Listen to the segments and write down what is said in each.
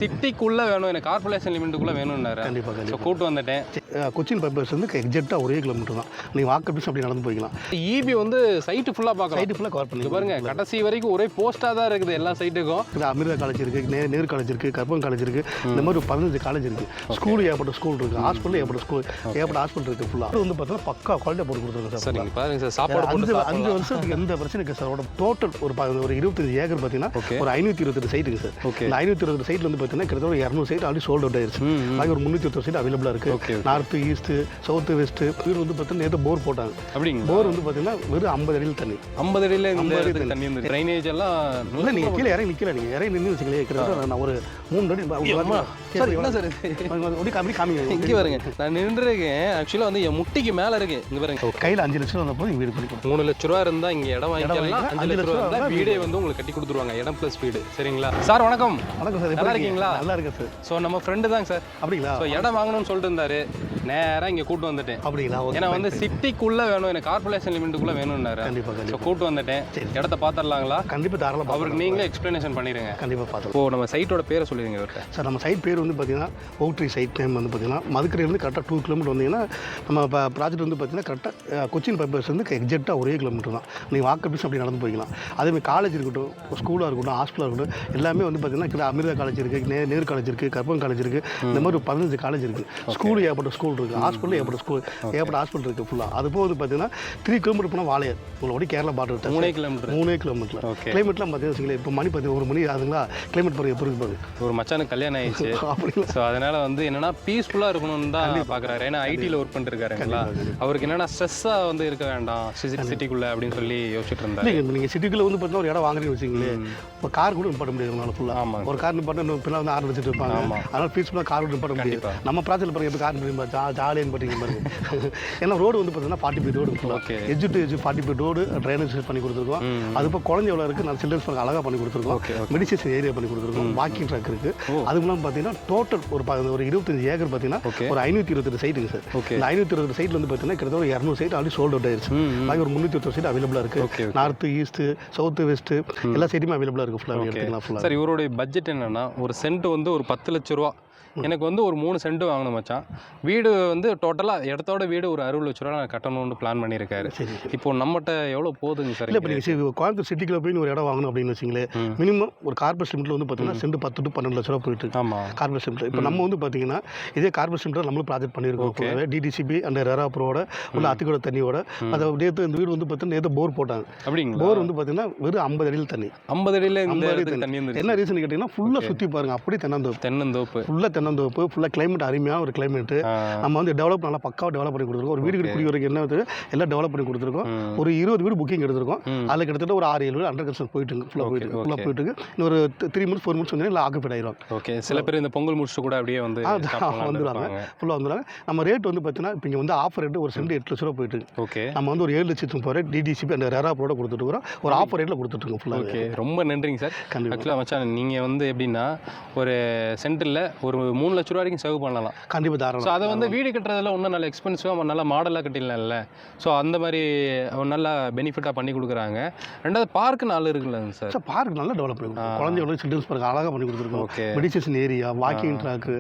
சிட்டிக்குள்ளே வேணும், எனக்கு கார்பரேஷன் லிமிட்டுக்குள்ளே வேணும்னாரு. கண்டிப்பாக ஸோ கூட்டு வந்துட்டேன். கொச்சின் பைபாஸ் வந்து எக்ஸாக்டாக ஒரே கிலோமீட்டர் தான். நீங்கள் வாக்கபிள்ஸ் அப்படி நடந்து போய்க்கலாம். ஈபி வந்து சைட்டு ஃபுல்லாக பார்க்கலாம். சைட்டு ஃபுல்லாக கவர் பண்ணி பாருங்க, கடைசி வரைக்கும் ஒரே போஸ்ட்டாக தான் இருக்குது எல்லா சைட்டுக்கும். அமிர்தா காலேஜ் இருக்குது, நேரு காலேஜ் இருக்குது, கற்பகம் காலேஜ் இருக்குது, இந்த மாதிரி ஒரு 15 காலேஜ் இருக்குது. ஸ்கூல் ஏற்பட்ட ஸ்கூல் இருக்குது, ஹாஸ்பிட்டல் ஏற்பட்ட ஸ்கூல் ஏற்பட்ட ஹாஸ்பிட்டல் இருக்குது. ஃபுல்லாக வந்து பார்த்தீங்கன்னா பக்கா குவாலிட்டியாக போட்டு கொடுத்துருங்க சார். சரிங்க, பாருங்க சார், சாப்பாடு 5 வருஷத்துக்கு எந்த பிரச்சனைக்கு சார். டோட்டல் ஒரு 25 ஏக்கர் பார்த்தீங்கன்னா ஒரு 528 சைட்டுங்க சார். இந்த 528 சைட்டில் வந்து பார்த்தீங்கன்னா கிட்டத்தட்ட ஒரு 200 சைட் ஆல்ரெடி சோல்ட் அவுட் ஆயிருச்சு. பாக்கி ஒரு 320 சைட் அவைலபிளாக இருக்குது. North, east, south, west. வீடு வந்து பார்த்தீங்கன்னா நேற்று போர் போட்டாங்க. அப்படிங்க, போர் வந்து பார்த்தீங்கன்னா வெறும் 50 அடியில் தண்ணி. 50 அடியில் தண்ணி வந்து ட்ரைனேஜ் எல்லாம் இல்லை. நீங்கள் கீழே இறங்கி நிற்கல, நீங்கள் இறங்கி நின்று வச்சுக்கலையே. கிட்டத்தட்ட நான் ஒரு 3 அடி சார். என்ன சார் அப்படி காமிங்க. இங்கே பாருங்க, நான் நின்றுருக்கேன். ஆக்சுவலாக வந்து என் முட்டிக்கு மேலே இருக்கு. இங்கே பாருங்க, கையில் 5 லட்சம் வந்தப்போ வீடு பிடிக்கும். 3 லட்ச ரூபா இருந்தால் இங்கே இடம் வாங்கிக்கலாம். 5 லட்ச ரூபா இருந்தால் வீடே வந்து உங்களுக்கு கட்டி கொடுத்துருவாங்க. இடம் ப்ளஸ் வீடு. சரிங்களா சார்? வணக்கம். வணக்கம் சார், நல்லா இருக்கீங்களா? நல்லா இருக்கு சார். ஸோ நம்ம ஃப்ரெண்டு தாங்க சார். அப்படிங்களா? ஸோ இடம் வாங்கணும்னு சொல்லிட்டு இருந்தாரு. நேராக இங்கே கூட்டு வந்துட்டேன். அப்படிங்களா? ஏன்னா வந்து சிட்டிக்குள்ளே வேணும், எனக்கு கார்பரேஷன் லிமிட்டுக்குள்ளே வேணும்னாரு. கண்டிப்பாக. ஸோ கூட்டு வந்துட்டேன். இடத்த பார்த்துடலாங்களா? கண்டிப்பாக தாராளமாக. அவருக்கு நீங்களே எக்ஸ்பிளனேஷன் பண்ணிடுங்க. கண்டிப்பாக பார்த்து. இப்போ நம்ம சைட்டோட பேரை சொல்லிடுங்க இவர்கிட்ட. சார், நம்ம சைட் பேர் வந்து பார்த்தீங்கன்னா பவுட்ரி சைட் நேம் வந்து பார்த்தீங்கன்னா மதுக்கரையிலேருந்து கரெக்டாக 2 கிலோமீட்டர் வந்தீங்கன்னா நம்ம இப்போ ப்ராஜெக்ட் வந்து பார்த்தீங்கன்னா கரெக்டாக கொச்சின் பைபாஸ் வந்து எக்ஸாக்டாக ஒரே கிலோமீட்டர் தான். நீங்கள் வாக்கபிள்ஸ் அப்படி நடந்து போய்க்கலாம். அதேமாதிரி காலேஜ் இருக்கட்டும், ஸ்கூலாக இருக்கட்டும், ஹாஸ்பிட்டலாக இருக்கட்டும், எல்லாமே வந்து பார்த்தீங்கன்னா அமிர்தா காலேஜ் இருக்குது, நேரு காலேஜ் இருக்குது, கற்பகம் காலேஜ் இருக்குது, இந்த மாதிரி ஒரு 15 காலேஜ் இருக்குது. ஸ்கூல் ஏற்பட்ட ஸ்கூல் இருக்குது, ஹாஸ்பிட்டல் ஏற்பட்ட ஸ்கூல் ஏற்பட்ட ஹாஸ்பிட்டல் இருக்குது. ஃபுல்லாக அது போக வந்து பார்த்தீங்கன்னா 3 கிலோமீட்டர் போனால் வாழையார். உங்களோட கேரளா பார்டர் 3 கிலோமீட்டர். கிளைமேட்லாம் பார்த்தீங்கன்னா இப்போ மணி 1 மணி ஆகுதுங்களா? கிளைமேட் பாருங்க எப்படி இருக்கு பாருங்க. ஒரு மச்சானுக்கு கல்யாணம் ஆயிடுச்சு. ஸோ அதனால வந்து என்னன்னா பீஸ்ஃபுல்லாக இருக்கணும்னு தான் பார்க்குறாரு. ஏன்னா ஐடியில் ஒர்க் பண்ணிருக்காருங்களா, அவருக்கு என்னன்னா ஸ்ட்ரெஸ்ஸாக வந்து இருக்க வேண்டாம் சிட்டிக்குள்ளே அப்படின்னு சொல்லி யோசிச்சுட்டு இருந்தாரு. நீங்கள் சிட்டிக்குள்ளே வந்து பார்த்தீங்கன்னா ஒரு இடம் வாங்குறீங்கன்னு வச்சுங்களே, இப்போ கார் கூட நிப்பாட்ட முடியாது உங்களால் ஃபுல்லாக. ஆமாம், ஒரு கார் நிப்பாட்ட பின்னால் வந்து 6 வச்சுட்டு இருப்பாங்க. அதனால் பீஸ்ஃபுல்லாக கார் நிப்பாட்ட முடியாது. நம்ம ப்ராஜெக்ட் பாருங்க எப்படி கார் நிப்பாட்டு ஜாலியாக பார்த்தீங்க பாருங்க. ஏன்னா ரோடு வந்து பார்த்தீங்கன்னா 40 ஃபீட் ரோடு ஃபுல்லாக edge to edge 40 feet road drainage பண்ணி கொடுத்துருக்கோம். அது இப்போ குழந்தை எவ்வளோ இருக்குது, நான் சில்ட்ரன்ஸ் பார்க்க அழகாக பண்ணி கொடுத்துருக்கோம். மெடிசேஷன் ஏரியா பண்ணி கொடுத்துருக்கோம். வாக்கிங் ட்ராக் இருக்குது. அது மூலம் பார்த்தீங்கன்னா டோட்டல் ஒரு 25 ஏக்கர் பார்த்தீங்கன்னா ஒரு 528 சைட்டுங்க சார். இந்த 528 சைட்டில் வந்து பார்த்தீங்கன்னா கிட்டத்தட்ட ஒரு 200 சைட் ஆல்ரெடி சோல்ட் அவுட் ஆயிருச்சு. பாக்கி ஒரு 320 சைட் அவைலபிளாக இருக்குது. நார்த்து, ஈஸ்ட்டு, சவுத்து, வெஸ்ட்டு எல்லா சைட்டுமே அவைலபிளாக இருக்குது. ஃபுல்லாக எடுத்துக்கலாம். ஃபுல்லாக சார், இவருடைய பட்ஜெட் என்னன்னா ஒரு சென்ட் வந்து ஒரு 10 லட்ச ரூபா. எனக்கு வந்து ஒரு 3 சென்ட் வாங்கணும் மச்சான். வீடு வந்து டோட்டலாக இடத்தோட வீடு ஒரு 60 லட்ச ரூபா நான் கட்டணும்னு பிளான் பண்ணியிருக்காரு. இப்போ நம்மகிட்ட எவ்வளோ போகுதுங்க சார்? இல்லை, இப்போ நீங்கள் கோயம்புத்தூர் சிட்டிக்குள்ள போய் ஒரு இடம் வாங்கணும் அப்படின்னு வச்சிங்களேன், மினிமம் ஒரு கார்பரேட் லிமிட்டில் வந்து பார்த்தீங்கன்னா சென்ட் 10 to 12 லட்ச ரூபா போயிட்டு இருக்கு. ஆமாம், கார்பரேட் லிமிட். இப்போ நம்ம வந்து பார்த்தீங்கன்னா இதே கார்பரேட் லிமிட்டில் நம்மளும் ப்ராஜெக்ட் பண்ணியிருக்கோம். டிடிசிபி அண்ட் ரெரா ப்ரோட உள்ள அத்திக்கோட தண்ணியோட. அதை நேற்று இந்த வீடு வந்து பார்த்தீங்கன்னா நேற்று போர் போட்டாங்க. அப்படிங்க, போர் வந்து பார்த்தீங்கன்னா வெறும் 50 அடியில் தண்ணி. 50 அடியில் தண்ணி. என்ன ரீசன் கேட்டிங்கன்னா ஃபுல்லாக சுற்றி பாருங்க, அப்படி தென்னந்தோப்பு ஃபுல்லாக தென்னந்தோப்பு ஃபுல்லாக கிளைமேட் அருமையான ஒரு கிளைமேட். நம்ம வந்து டெவலப் நல்லா பக்காவாக டெவலப் பண்ணி கொடுத்துருக்கோம். ஒரு வீடு குடிக்கிறதுக்கு என்ன எல்லாம் டெவலப் பண்ணி கொடுத்துருக்கோம். ஒரு 20 வீடு புக்கிங் எடுத்திருக்கோம். அதில் கிட்டத்தட்ட ஒரு 6-7 வீடு அண்டர் கன்ஸ்ட்ரக்ஷன் போயிட்டு ஃபுல்லாக போயிட்டு இன்னொரு 3 months 4 months வந்து எல்லாம் ஆக்குபைட் ஆயிரும். ஓகே, சில பேர் இந்த பொங்கல் முடிச்சுட்டு கூட அப்படியே வந்து வந்துடுவாங்க. ஃபுல்லாக வந்துடுவாங்க. நம்ம ரேட் வந்து பார்த்தீங்கன்னா இப்போ இங்கே வந்து ஆஃபர் ரேட்டு ஒரு சென்ட் 8 லட்ச ரூபா போயிட்டு. ஓகே, நம்ம வந்து ஒரு 7 லட்சத்துக்கு போகிற டிடிசிபி அந்த ரெரா ப்ரோட கொடுத்துட்டு இருக்கிறோம். ஒரு ஆஃபர் ரேட்டில் கொடுத்துட்ருக்கோம் ஃபுல்லாக. ஓகே, ரொம்ப நன்றிங்க சார். ஆக்சுவலாக மச்சான், நீங்கள் வந்து எப்படின்னா ஒரு சென்டரில் ஒரு 3 லட்ச ரூபா வரைக்கும் சேவ் பண்ணலாம். கண்டிப்பாக தாராளம். ஸோ அதை வந்து வீடு கட்டுறதுல இன்னும் நல்ல எக்ஸ்பென்சிவாக நல்லா மாடலாக கட்டிடலாம்ல. ஸோ அந்த மாதிரி நல்லா பெனிஃபிட்டாக பண்ணி கொடுக்குறாங்க. ரெண்டாவது பார்க் 4 இருக்குல்ல சார்? சார், பார்க் நல்லா டெவலப் பண்ணி கொடுக்கும். குழந்தையோட சில்ட்ரன்ஸ் பார்க் அழகாக பண்ணி கொடுத்துருக்கோம். ஓகே, மெடிசேஷன் ஏரியா, வாக்கிங் ட்ராக்கு,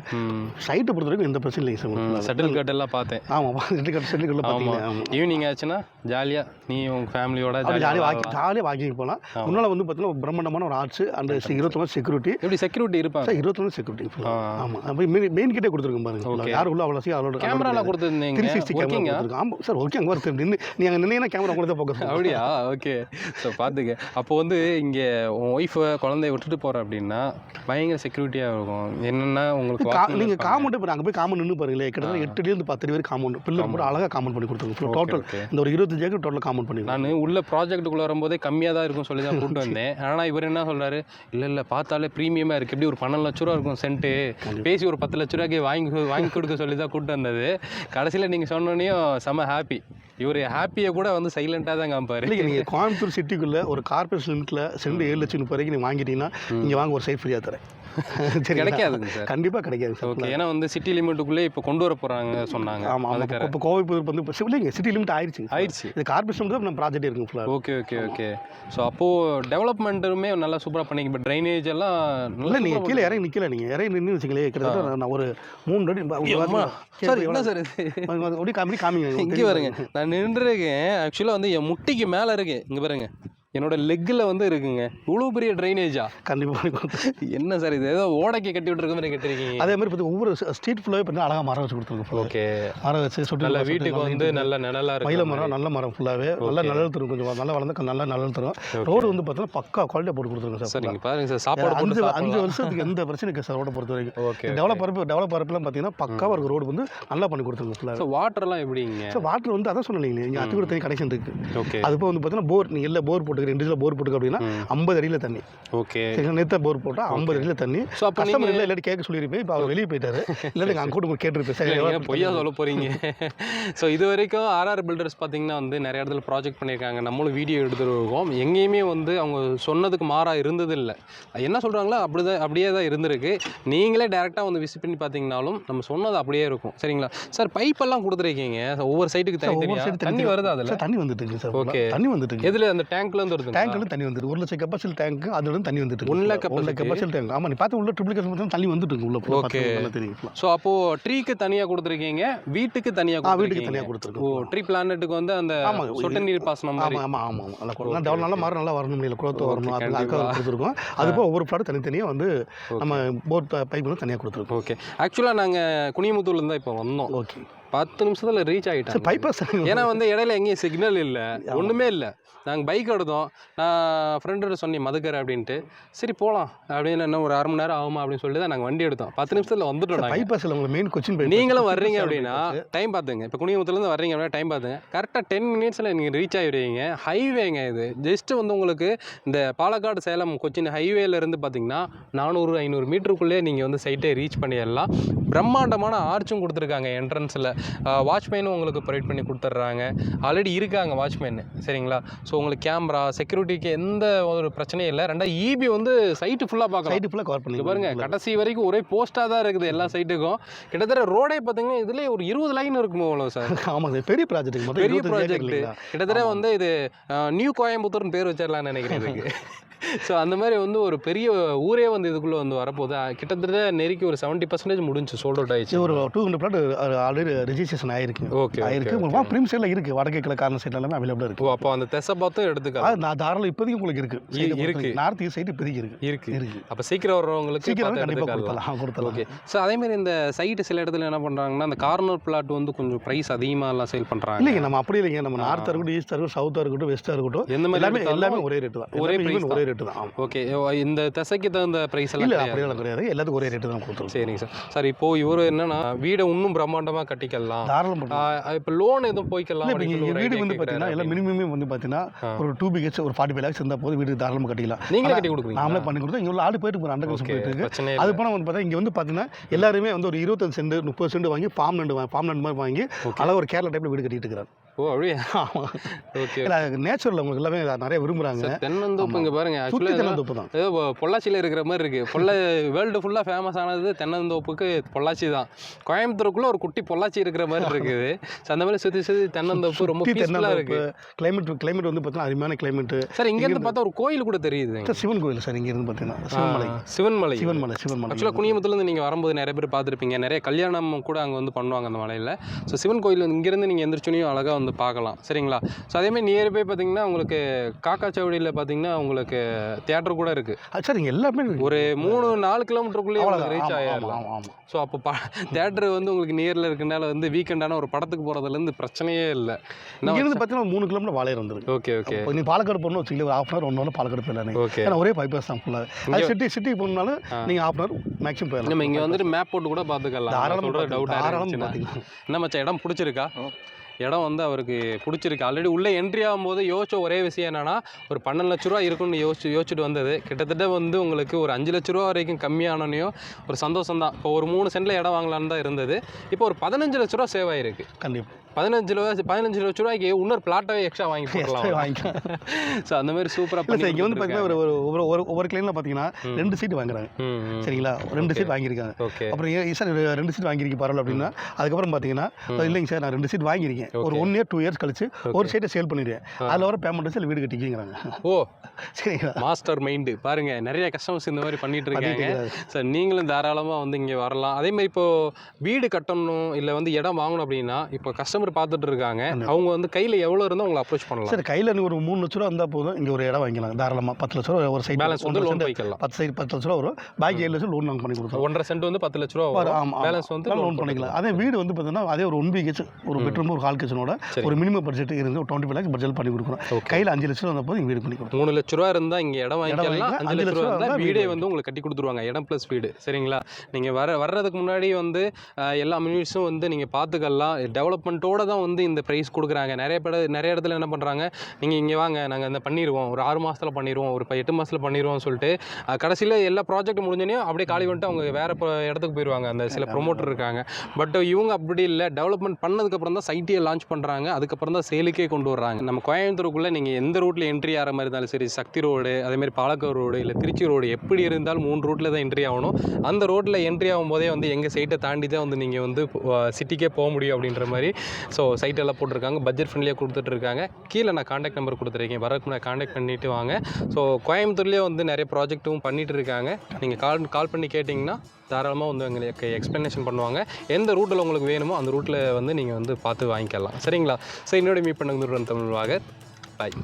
சைட்டை பொறுத்த வரைக்கும் எந்த பிரச்சனை இல்லைங்க சார். செட்டில் கட் எல்லாம் பார்த்தேன். ஆமாம், செட்டில் கட்டில் பார்த்தீங்கன்னா ஈவினிங் ஆச்சுன்னா ஜாலியாக நீ உங்கள் ஃபேமிலியோட ஜாலியாக வாக்கிங் போகலாம். முன்னால் வந்து பார்த்தீங்கன்னா பிரம்மாண்டமான ஒரு ஆர்ட்ஸ் அண்ட் 21 செக்யூரிட்டி. எப்படி செக்யூரிட்டி இருப்பாங்க? 21 செக்யூரிட்டி. ஆமாம், மெயின் கிட்டே கொடுத்துருக்கோம் பாருங்க. யாரும் உள்ள அவ்வளோ அவளோட கேமராலாம் கொடுத்துருந்தீங்க. 360 கேமரா. ஆமாம் சார். ஓகே, அங்கே வர நின்று நீங்கள் அங்கே நின்னீங்கன்னா கேமரா கூட தான் பார்க்குறோம். அப்படியா? ஓகே. ஸோ பார்த்துக்க. அப்போ வந்து இங்கே உன் ஒய்ஃபை குழந்தைய விட்டுட்டு போகிறேன் அப்படின்னா பயங்கர செக்யூரிட்டியாக இருக்கும். என்னென்னா உங்களுக்கு நீங்கள் காமௌண்ட் இப்போ அங்கே போய் காமௌண்ட் நின்று பாருங்களேன். கிட்டத்தட்ட 8 அடியிலேருந்து 10 அடி வரைக்கும் காமௌண்ட் பில்லர் போட்டு அழகாக காமௌண்ட் பண்ணி கொடுத்துருக்கோம். டோட்டல் இந்த ஒரு 25 ஏக்கர் டோட்டல் காமௌண்ட் பண்ணி. நான் உள்ள ப்ராஜெக்ட்டுக்குள்ளே வரும்போதே கம்மியாக தான் இருக்கும் சொல்லி தான் கூப்பிட்டு வந்தேன். ஆனால் இவர் என்ன சொல்கிறாரு, இல்லை பார்த்தாலே ப்ரீமியமாக இருக்குது, எப்படி ஒரு 12 லட்ச ரூபா இருக்கும் சென்ட்டு, பேசி ஒரு 10 லட்ச ரூபாய்க்கு வாங்கி கொடுக்க சொல்லி தான் கூப்பிட்டு வந்தது. கடைசியில் நீங்கள் சொன்னோன்னையும் செம்ம ஹாப்பி. இவர் ஹாப்பியை கூட வந்து சைலண்டாக தான் காமிப்பாரு. இல்லை நீங்கள் கோயம்புத்தூர் சிட்டிக்குள்ளே ஒரு கார்பரேஷன் லிமிட்டில் சென்ட் 7,30,000 வரைக்கும் நீங்கள் வாங்கிட்டீங்கன்னா இங்கே வாங்க ஒரு சைட் ஃப்ரீயாக தரேன். சரி, கிடைக்காதுங்க சார். கண்டிப்பாக கிடைக்காது சார். ஓகே, ஏன்னா வந்து சிட்டி லிமிட்டுக்குள்ளே இப்போ கொண்டு வர போகிறாங்க சொன்னாங்க. ஆமாம், அதுக்கு இப்போ கோவைப்பூர் வந்து இப்போ இல்லைங்க சிட்டி லிமிட் ஆயிடுச்சு. இது கார்பரேஷன் தான் நம்ம ப்ராஜெக்ட் இருக்குங்க ஃபுல்லாக. Okay okay okay. ஸோ அப்போது டெவலப்மெண்ட்டுமே நல்லா சூப்பராக பண்ணிங்க. இப்போ ட்ரைனேஜ் எல்லாம் இல்லை நீங்கள் கீழே இறங்கி நிற்கல, நீங்கள் இறங்கி நின்று வச்சுக்கலே கிட்டத்தட்ட நான் ஒரு 3 அடி சார். என்ன சார் இது அப்படி காமிங்க இங்கே பாருங்க. நான் நின்றுருக்கேன் ஆக்சுவலாக வந்து என் முட்டிக்கு மேலே இருக்கு. இங்கே பாருங்க என்னோட லெக்கில் வந்து இருக்குங்க. இவ்வளோ பெரிய ட்ரைனேஜா? கண்டிப்பாக. என்ன சார் இது ஏதோ ஓடைக்கு கட்டி விட்டுருக்க மாதிரி கட்டிருக்கீங்க. அதே மாதிரி பார்த்து ஒவ்வொரு ஸ்ட்ரீட் ஃபுல்லாகவே பார்த்தீங்கன்னா அழகாக மரம் வச்சு கொடுத்துருக்கோம். ஓகே, மரம் வச்சு சுற்றி நல்ல வீட்டுக்கு வந்து நல்ல நிழலாக இருக்கும். மயில மரம் நல்ல மரம் ஃபுல்லாகவே நல்லா நிழல் தரும். கொஞ்சம் நல்லா வளர்ந்து நல்லா நிழல் தரும். ரோடு வந்து பார்த்தீங்கன்னா பக்கா குவாலிட்டியாக போட்டு கொடுத்துருங்க சார். நீங்கள் பாருங்க சார், சாப்பாடு 5 வருஷத்துக்கு எந்த பிரச்சனைக்கு சார் ரோட்டை பொறுத்த வரைக்கும். ஓகே, டெவலப்பர்லாம் பார்த்தீங்கன்னா பக்காவாக இருக்க ரோடு வந்து நல்லா பண்ணி கொடுத்துருங்க ஃபுல்லாக. வாட்டர்லாம் எப்படிங்க சார்? வாட்டர் வந்து அதான் சொன்னீங்க, இங்கே அத்துக்கூட தண்ணி கனெக்ஷன் இருக்குது. ஓகே, அது வந்து பார்த்தீங்கன்னா போர் நீங்கள் இல்லை போர் போட்டுக்கிறேன், இண்டிவிஜுவல் போர் போட்டுக்க அப்படின்னா 50 அடியில் தண்ணி. ஓகே, நேற்று போர் போட்டால் 50 அடியில் தண்ணி. ஸோ அப்போ கஸ்டமர் இல்லை இல்லாட்டி கேட்க சொல்லியிருப்பேன். இப்போ அவர் வெளியே போயிட்டாரு. இல்லை நீங்கள் அங்கே கூட கேட்டுருப்பேன் சார், பொய்யா சொல்ல போகிறீங்க. ஸோ இது வரைக்கும் ஆர்ஆர் பில்டர்ஸ் பார்த்தீங்கன்னா வந்து நிறைய இடத்துல ப்ராஜெக்ட் பண்ணியிருக்காங்க. நம்மளும் வீடியோ எடுத்துருக்கோம். எங்கேயுமே வந்து அவங்க சொன்னதுக்கு மாறாக இருந்தது இல்லை. என்ன சொல்கிறாங்களோ அப்படியே தான் இருந்திருக்கு. நீங்களே டேரெக்டாக வந்து விசிட் பண்ணி பார்த்தீங்கன்னாலும் நம்ம சொன்னது அப்படியே இருக்கும். சரிங்களா சார்? பைப்பெல்லாம் கொடுத்துருக்கீங்க ஒவ்வொரு சைட்டுக்கு தண்ணி வருது. அதில் தண்ணி வந்துட்டு சார். ஓகே, தண்ணி வந்துட்டு எதில் அந்த டேங்க்லேருந்து வருது? டேங்க்லேருந்து தண்ணி வந்துட்டு 1 லட்சம் கெப்பாசிட்டி டேங்க். அதுலேருந்து தண்ணி வந்துட்டு 1 லட்சம் கெப்பாசிட்டி டேங்க். ஆமாம், நீ பார்த்து உள்ள ட்ரிப்ளிகேஷன் தண்ணி வந்துட்டு உள்ள. ஓகே, தெரியும். ஸோ அப்போது ட்ரீக்கு தனியாக கொடுத்துருக்கீங்க, வீட்டுக்கு தனியாக கொடுத்துருக்கோம். ஓ, ட்ரீ பிளானட்டுக்கு வந்து அந்த சொட்டு நீர் பாசனம் மாதிரி. ஆமாம் ஆமாம் ஆமாம், நல்லா மரம் நல்லா வரணும், இல்லை குரோத் வரணும், அதுக்காக கொடுத்துருக்கோம். அதுப்போ ஒவ்வொரு ப்ளாட் தனித்தனியாக வந்து நம்ம போர் பைப் வந்து தனியாக கொடுத்துருக்கோம். ஓகே, ஆக்சுவலாக நாங்கள் குனியமுத்தூர்லேருந்து தான் இப்போ வந்தோம். ஓகே, 10 நிமிஷத்தில் ரீச் ஆகிட்டோம். பைபாஸ். ஏன்னா வந்து இடையில எங்கேயும் சிக்னல் இல்லை, ஒன்றுமே இல்லை. நாங்கள் பைக் எடுத்தோம். நான் ஃப்ரெண்டோட சொன்னேன் மதுக்கரை அப்படின்ட்டு. சரி போகலாம் அப்படின்னு, இன்னும் ஒரு 1/2 மணி நேரம் ஆகுமா அப்படின்னு சொல்லிட்டு தான் நாங்கள் வண்டி எடுத்தோம். 10 நிமிஷத்தில் வந்துட்டோம். பைபாஸில் உங்கள் மெயின் கொச்சின். நீங்களும் வர்றீங்க அப்படின்னா டைம் பார்த்துங்க. இப்போ குனியமுத்துலேருந்து வர்றீங்க அப்படின்னா டைம் பார்த்துங்க. கரெக்டாக 10 மினிட்ஸில் நீங்கள் ரீச் ஆகிடுவீங்க. ஹைவேங்க இது. ஜஸ்ட்டு வந்து உங்களுக்கு இந்த பாலக்காடு சேலம் கொச்சின் ஹைவேலேருந்து பார்த்தீங்கன்னா 400-500 மீட்டருக்குள்ளே நீங்கள் வந்து சைட்டை ரீச் பண்ணிடலாம். பிரம்மாண்டமான ஆர்ச்சும் கொடுத்துருக்காங்க என்ட்ரன்ஸில். வாட்ச்மேனும் உங்களுக்கு ப்ரொவைட் பண்ணி கொடுத்துட்றாங்க. ஆல்ரெடி இருக்காங்க வாட்ச்மேன். சரிங்களா? ஸோ உங்களுக்கு கேமரா செக்யூரிட்டிக்கு எந்த ஒரு பிரச்சனையும் இல்லை. 2 இபி வந்து சைட்டு ஃபுல்லாக பார்க்கலாம். சைட்டு ஃபுல்லாக கவர் பண்ணி பாருங்க. கடைசி வரைக்கும் ஒரே போஸ்ட்டாக தான் இருக்குது எல்லா சைட்டுக்கும். கிட்டத்தட்ட ரோடே பார்த்தீங்கன்னா இதுலேயே ஒரு 20 லைன் இருக்குமோ அவ்வளோ சார்? ஆமாம் சார், பெரிய ப்ராஜெக்ட். பெரிய ப்ராஜெக்ட். கிட்டத்தட்ட வந்து இது நியூ கோயம்புத்தூர்னு பேர் வச்சிடலாம்னு நினைக்கிறேன் இதுக்கு. ஸோ அந்த மாதிரி வந்து ஒரு பெரிய ஊரே வந்து இதுக்குள்ளே வந்து வரப்போகுது. கிட்டத்தட்ட நெருக்கி ஒரு 70% முடிஞ்சு சோல்ட் அவுட் ஆயிடுச்சு. ஒரு 200 பிளாட் ஆல்ரெடி ரெஜிஸ்ட்ரேஷன் ஆயிருக்கு. ஓகே, ஆயிருக்கு. உங்களுக்கு ப்ரீம் சைடில் இருக்குது, வடக்கு கிழக்கு கார்னர் சைடில் எல்லாமே அவைலபிளாக இருக்குது. ஓ, அப்போ அந்த தெசை பார்த்தும் எடுத்துக்கலாம். நான் தாராளம் இப்போதைக்கு உங்களுக்கு இருக்குது. நார்த் ஈஸ்ட் சைடு இப்போதைக்கு இருக்குது. அப்போ சீக்கிரம் வர்றவங்களுக்கு சீக்கிரம் கண்டிப்பாக கொடுத்தலாம். ஓகே. ஸோ அதேமாதிரி இந்த சைட்டு சில இடத்துல என்ன பண்ணுறாங்கன்னா அந்த கார்னர் பிளாட் வந்து கொஞ்சம் ப்ரைஸ் அதிகமாகலாம் சேல் பண்ணுறாங்க. இல்லைங்க, நம்ம அப்படி இல்லைங்க. நம்ம நார்த்தாக இருக்கட்டும், ஈஸ்ட்டாக இருக்கட்டும், சவுத்தாக இருக்கட்டும், வெஸ்ட்டாக இருக்கட்டும், எந்த மாதிரி எல்லாமே ஒரே ரேட்டு தான். ஒரே ரேட்டு தான். ஓகே, இந்த திசைக்கு தகுந்த ப்ரைஸ் எல்லாம் கிடையாது. எல்லாத்துக்கும் ஒரே ரேட்டு தான் கொடுத்துருவோம். சரிங்க சார். சார் இப்போ இவர் என்னன்னா வீடை இன்னும் பிரம்மாண்டமாக கட்டிக்கலாம். தாராளம். இப்போ லோன் எதுவும் போய்க்கலாம். வீடு வந்து பார்த்தீங்கன்னா எல்லாம் மினிமமே வந்து பார்த்தீங்கன்னா ஒரு 2 BHK ஒரு 45 lakhs இருந்தால் போது வீடு தாராளமாக கட்டிக்கலாம். நீங்களே கட்டி கொடுக்குறீங்க? நாமளே பண்ணி கொடுத்தோம். இங்கே உள்ள ஆடு போயிட்டு போகிற அண்டர் போயிட்டு இருக்கு. அது போனால் வந்து பார்த்தா இங்கே வந்து பார்த்தீங்கன்னா எல்லாருமே வந்து ஒரு 25 சென்ட் 30 சென்ட் வாங்கி ஃபார்ம் லேண்ட் மாதிரி வாங்கி அழகாக ஒரு கேரளா டைப்பில் வீடு கட்டிட்டு இருக்கிறார். ஓ, அப்படியே? ஆமாம். ஓகே. நேச்சுரல் உங்களுக்கு எல்லாமே நிறைய விரும்புகிறாங்க. தென்னந்தோப்பு இங்கே பாருங்க. ஆக்சுவலாக தென்னந்தோப்பு தான். ஏதோ பொள்ளாச்சியில் இருக்கிற மாதிரி இருக்குது. வேர்ல்டு ஃபுல்லாக ஃபேமஸ் ஆனது தென்னந்தோப்புக்கு பொள்ளாச்சி தான். கோயம்புத்தூருக்குள்ளே ஒரு குட்டி பொள்ளாச்சி இருக்கிற மாதிரி இருக்குது. ஸோ அந்த மாதிரி சுற்றி தென்னந்தோப்பு ரொம்ப பீஸ்ஃபுல்லாக இருக்குது. கிளைமேட் வந்து பார்த்தீங்கன்னா அருமையான கிளைமேட். சார் இங்கேருந்து பார்த்தா ஒரு கோயில் கூட தெரியுது. சிவன் கோயில் சார். இங்கேருந்து பார்த்தீங்கன்னா சிவன்மலை. ஆக்சுவலாக குனியமுத்துலேருந்து நீங்கள் வரும்போது நிறைய பேர் பார்த்துருப்பீங்க. நிறைய கல்யாணம் கூட அங்கே வந்து பண்ணுவாங்க அந்த மலையில். ஸோ சிவன் கோயில் இங்கேருந்து நீங்கள் எந்திரிச்சோனையும் அழகாக வந்து பார்க்கலாம். சரிங்களா? ஸோ அதேமாதிரி நியர்பை பார்த்தீங்கன்னா உங்களுக்கு காக்காச்சவடியில் பார்த்தீங்கன்னா உங்களுக்கு தியேட்டர் கூட இருக்குது. சார் இங்கே எல்லாமே ஒரு 3-4 கிலோமீட்டருக்குள்ளேயே உங்களுக்கு ரீச் ஆகிடலாம். ஸோ அப்போ தியேட்டர் வந்து உங்களுக்கு நியரில் இருக்கனால வந்து வீக்கெண்டான ஒரு படத்துக்கு போகிறதுலேருந்து பிரச்சனையே இல்லை. இங்கேருந்து பார்த்தீங்கன்னா 3 கிலோமீட்டர் வாழையர் வந்துருக்கு. Okay okay. நீ பாலக்காடு போகணும் வச்சுக்கல ஒரு 1/2 hour 1 hour பாலக்காடு போயிடலாம். ஓகே. ஏன்னா ஒரே பைபாஸ் தான் ஃபுல்லாக. அது சிட்டிக்கு போகணுன்னாலும் நீங்கள் 1/2 hour மேக்ஸிமம் போயிடலாம். நம்ம இங்கே வந்துட்டு மேப் போட்டு கூட பார்த்துக்கலாம். தாராளமாக டவுட்டாக இருந்துச்சுன்னா என்ன மச்சான் இடம் பிடிச்சிருக்கா? இடம் வந்து அவருக்கு பிடிச்சிருக்கு. ஆல்ரெடி உள்ளே என்ட்ரி ஆகும்போது யோசிச்ச ஒரே விஷயம் என்னென்னா ஒரு 12 லட்ச ரூபா இருக்குன்னு யோசிச்சுட்டு வந்தது. கிட்டத்தட்ட வந்து உங்களுக்கு ஒரு 5 லட்ச ரூபா வரைக்கும் கம்மியானோனையும் ஒரு சந்தோஷம் தான். இப்போ ஒரு 3 சென்டில் இடம் வாங்கலான்னு தான் இருந்தது. இப்போ ஒரு 15 லட்ச ரூபா சேவ் ஆகிருக்கு. கண்டிப்பாக 15 லட்ச ரூபாய்க்கு இன்னொரு பிளாட்டாவே எக்ஸ்ட்ரா வாங்கி போடலாம். ஸோ அந்த மாதிரி சூப்பராக இங்கே வந்து பார்த்தீங்கன்னா ஒவ்வொரு கிளைனில் பார்த்தீங்கன்னா 2 சீட் வாங்குறாங்க. சரிங்களா, 2 சீட் வாங்கியிருக்காங்க. அப்புறம் சார் 2 சீட் வாங்கியிருக்கீங்க பரவாயில்ல அப்படின்னா, அதுக்கப்புறம் பார்த்தீங்கன்னா இல்லைங்க சார் நான் 2 சீட் வாங்கியிருக்கேன், ஒரு 1 இயர் 2 இயர்ஸ் கழிச்சு ஒரு சீட்டை சேல் பண்ணிடுறேன், அதில் வர பேமெண்ட் சார் வீடு கட்டிக்கிறாங்க. ஓ சரிங்களா, மாஸ்டர் மைண்டு பாருங்க. நிறைய கஸ்டமர்ஸ் இந்த மாதிரி பண்ணிட்டு இருக்காங்க சார். நீங்களும் தாராளமாக வந்து இங்கே வரலாம். அதே மாதிரி இப்போ வீடு கட்டணும் இல்லை வந்து இடம் வாங்கணும் அப்படின்னா இப்போ கஸ்டமர் பார்த்துட்டு இருக்காங்க, அவங்க வந்து கையில் எவ்வளோ இருந்தால் உங்களை அப்ரோச் பண்ணலாம்? சார் கையில் ஒரு 3 லட்ச ரூபா இருந்தால் போதும், இங்கே ஒரு இடம் வாங்கிக்கலாம் தாராளமாக. 10 லட்ச ரூபா ஒரு சைட் பேலன்ஸ் வந்து லோன் பண்ணிக்கலாம். 10 லட்ச ரூபா வரும், பாக்கி 7 லட்சம் லோன் நாங்கள் பண்ணி கொடுத்தோம். 1.5 சென்ட் வந்து 10 லட்ச ரூபா பேலன்ஸ் வந்து லோன் பண்ணிக்கலாம். அதே வீடு வந்து பார்த்தீங்கன்னா அதே ஒரு 1 BHK ஒரு பெட்ரூம் ஒரு ஹால் கிச்சனோட ஒரு மினிமம் பட்ஜெட் இருந்து ஒரு 25 lakhs பட்ஜெட் பண்ணி கொடுக்குறோம். கையில் 5 லட்ச ரூபா வந்த போது வீடு பண்ணி கொடுக்கும். 3 லட்ச ரூபா இருந்தால் இங்கே இடம் வாங்கிக்கலாம். 5 லட்ச ரூபா இருந்தால் வீடே வந்து உங்களுக்கு கட்டி கொடுத்துருவாங்க, இடம் ப்ளஸ் வீடு. சரிங்களா, நீங்கள் வர்றதுக்கு முன்னாடி வந்து எல்லா மினிட்ஸும் வந்து நீங்கள் பார்த்துக்கலாம். டெவலப்மெண்ட்டோடு தான் வந்து இந்த ப்ரைஸ் கொடுக்குறாங்க. நிறைய இடத்துல என்ன பண்ணுறாங்க, நீங்கள் இங்கே வாங்க நாங்கள் இந்த பண்ணிடுவோம், ஒரு 6 மாதத்தில் பண்ணிடுவோம், ஒரு 8 மாதத்தில் பண்ணிடுவோம்னு சொல்லிட்டு கடைசியில் எல்லா ப்ராஜெக்ட் முடிஞ்சோடனே அப்படியே காலி பண்ணிட்டு அவங்க வேறு இடத்துக்கு போயிடுவாங்க. அந்த சில ப்ரொமோட்டர் இருக்காங்க. பட் இவங்க அப்படி இல்லை, டெவலப்மெண்ட் பண்ணதுக்கப்புறம் தான் சைட்டியை லான்ச் பண்ணுறாங்க, அதுக்கப்புறம் தான் சேலுக்கே கொண்டு வர்றாங்க. நம்ம கோயம்புத்தூருக்குள்ளே நீங்கள் எந்த ரூட்டில் என்ட்ரி ஆகிற மாதிரி இருந்தாலும் சரி, சக்தி ரோடு அதேமாதிரி பாலக்காடு ரோடு இல்லை திருச்சி ரோடு எப்படி இருந்தாலும் 3 ரூட்டில் தான் என்ட்ரி ஆகணும். அந்த ரோட்டில் என்ட்ரி ஆகும்போதே வந்து எங்கள் சைட்டை தாண்டி தான் வந்து நீங்கள் வந்து சிட்டிக்கே போக முடியும் அப்படின்ற மாதிரி. ஸோ சைட்டெல்லாம் போட்டிருக்காங்க, பட்ஜெட் ஃப்ரெண்ட்லியாக கொடுத்துட்ருக்காங்க. கீழே நான் காண்டாக்ட் நம்பர் கொடுத்துருக்கேன், வரக்கு நான் காண்டாக்ட் பண்ணிவிட்டு வாங்க. ஸோ கோயம்புத்தூர்லேயே வந்து நிறைய ப்ராஜெக்ட்டும் பண்ணிகிட்டு இருக்காங்க. நீங்கள் கால் பண்ணி கேட்டிங்கன்னா தாராளமாக வந்து எங்களுக்கு எக்ஸ்ப்ளனேஷன் பண்ணுவாங்க. எந்த ரூட்டில் உங்களுக்கு வேணுமோ அந்த ரூட்டில் வந்து நீங்கள் வந்து பார்த்து வாங்கிக்கலாம். சரிங்களா, ஸோ என்னோட மீட் பண்ணுங்க தமிழ் வாகர். பாய்.